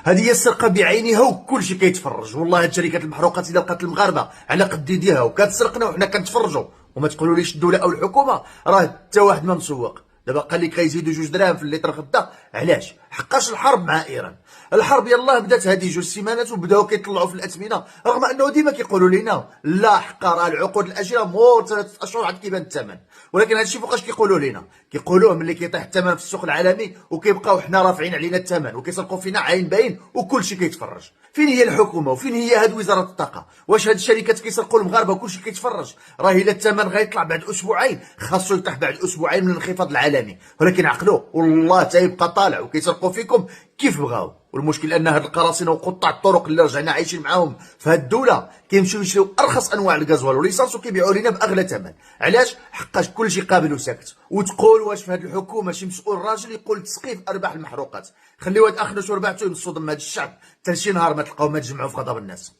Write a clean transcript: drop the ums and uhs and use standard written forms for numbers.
هذه هي السرقه بعينها وكل شيء كيتفرج. والله هاد شركات المحروقات اذا لقات المغاربه على قد يديها وكتسرقنا وحنا كنتفرجوا، وما تقولوليش الدوله او الحكومه راه حتى واحد ما مسوق. دابا قال لك غيزيدوا 2 دراهم في الليتر غدا، علاش؟ حقاش الحرب مع ايران. الحرب يلاه بدات هذه 2 سيمانات وبداو كيطلعوا في الاثمنه، رغم انه ديما كيقولوا لنا لا حقا راه العقود الاجله مور 3 اشهر عاد كيبان الثمن. ولكن هادشي فوقاش كيقولوا لنا؟ كيقولوه ملي كيطيح الثمن في السوق العالمي وكيبقاو حنا رافعين علينا الثمن وكيسرقوا فينا عين باين وكلشي كيتفرج. فين هي الحكومه وفين هي هاد وزاره الطاقه؟ واش هاد الشركات كيسرقوا المغاربه وكلشي كيتفرج؟ راه الا الثمن غيطلع بعد اسبوعين خاصو يطيح بعد اسبوعين من الانخفاض العالمي، ولكن عقلوا والله تيبقى طالع وكيسرقوا فيكم كيف بغاو. والمشكل ان هاد القراصنه وقطاع الطرق اللي رجعنا عايشين معاهم في هاد الدوله كيمشيو يشريو ارخص انواع الغازوال وليسانس وكيبيعوا لنا باغلى ثمن. علاش؟ حقاش كلشي قابل وساكت. وتقول واش في هاد الحكومه شي مسؤول راجل يقول تسقيف ارباح المحروقات؟ خليو هاد اخنس ورباعته ينصوا ضم هاد الشعب حتى شي نهار ما تلقاو ما تجمعوا في غضب الناس.